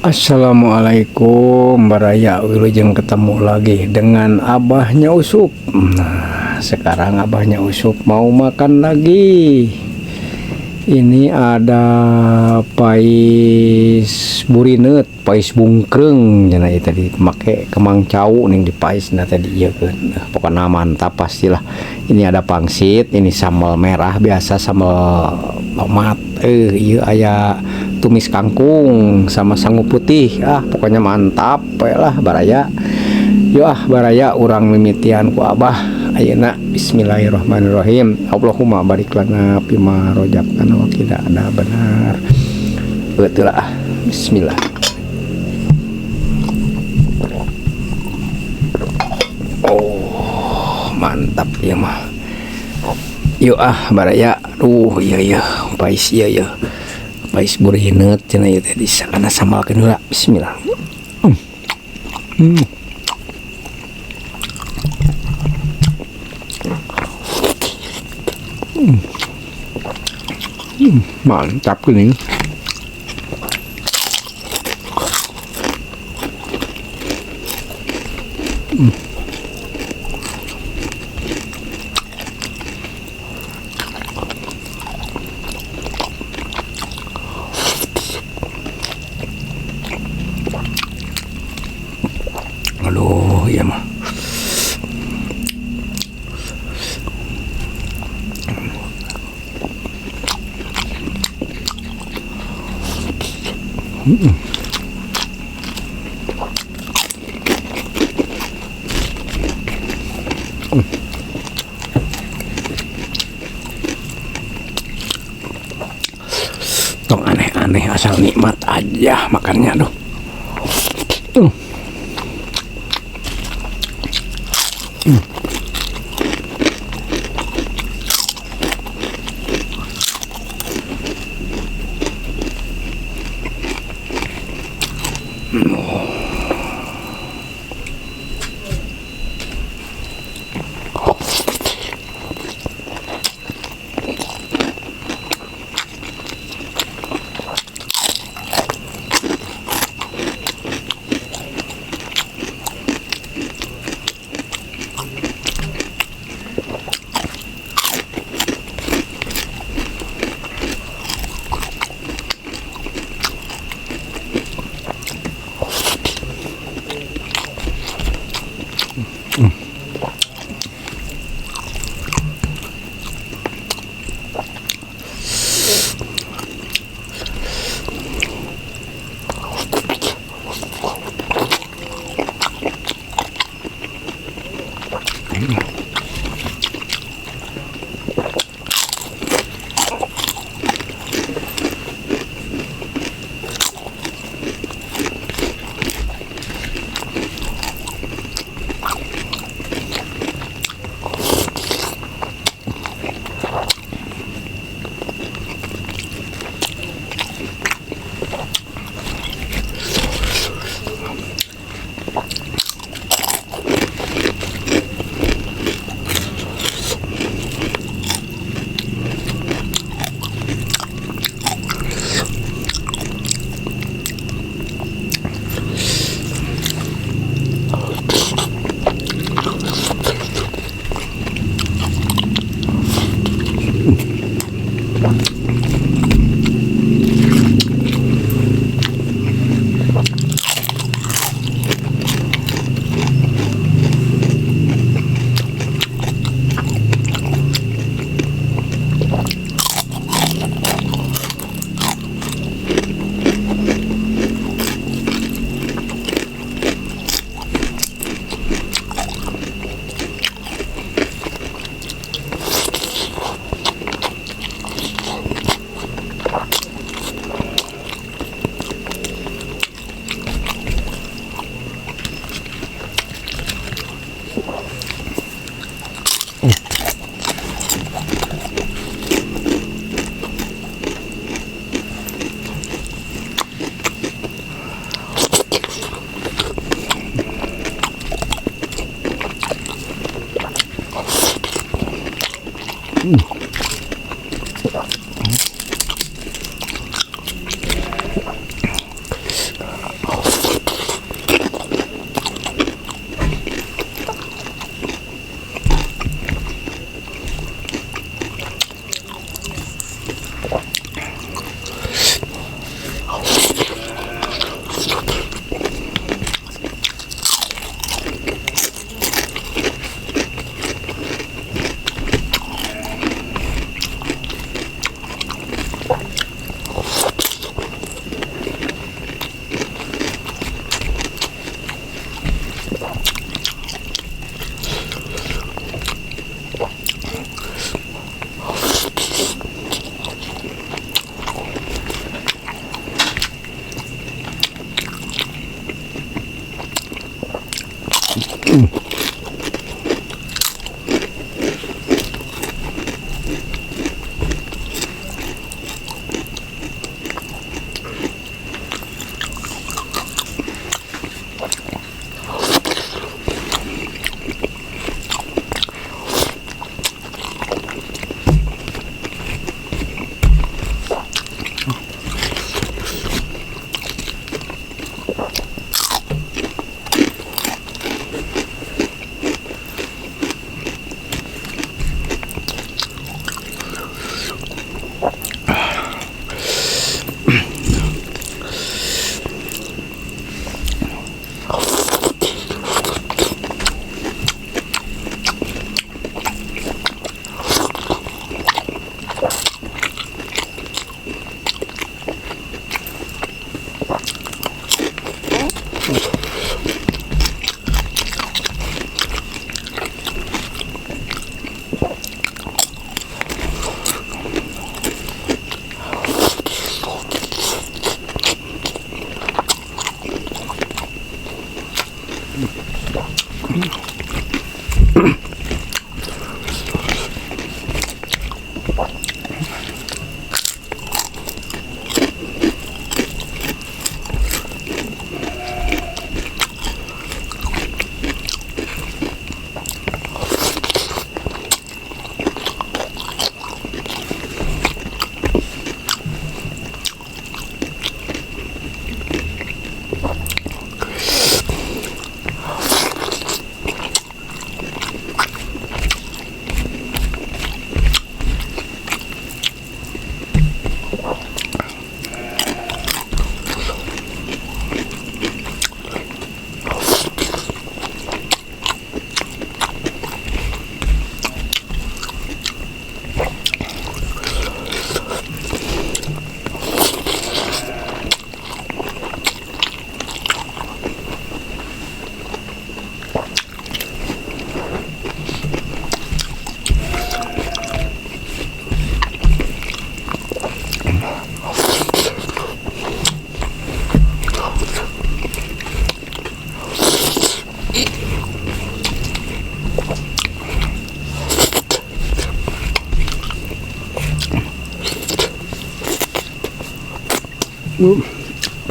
Assalamualaikum baraya, wilujeng ketemu lagi dengan abahnya Usup. Nah, sekarang abahnya Usup mau makan lagi. Ini ada pais burinet, pais bungkreng, jana itu tadi make kemang cau ning di pais na tadi ieu kan. Pokoknya mantap pastilah. Ini ada pangsit, ini sambal merah biasa, sambal tomat. Ieu aya tumis kangkung sama sangu putih. Pokoknya mantap lah baraya. Yo baraya urang mimitian ku Abah. Ayeuna bismillahirrahmanirrahim. Allahumma barik lana fima rojakana wa qina adzabannar. Betul lah. Bismillah. Oh, mantap ya mah. Yuk baraya. Iya pais iya. Pais burinet cenah ieu teh disana samalkeun heula. Bismillah. Mantap ini. Aduh, ya mah. Tong aneh-aneh asal nikmat aja makannya tuh.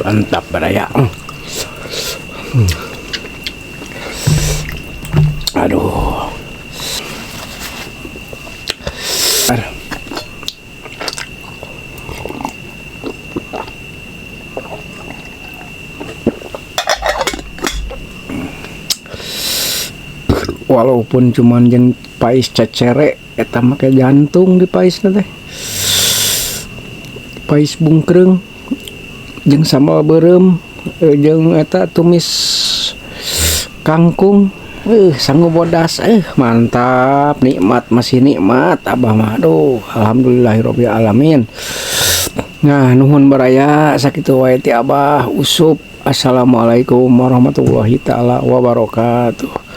Mantap beraya. Aduh. Walaupun cuman jeung pais cecere eta make jantung di paisna teh. Pais bungkreng jeung sambal beureum jeung eta tumis kangkung sanggup bodas mantap, nikmat, masih nikmat Abah mah. Aduh, alhamdulillahirabbil alamin. Nah, nuhun baraya sakitu wae ti Abah usup. Assalamualaikum warahmatullahi taala wabarakatuh.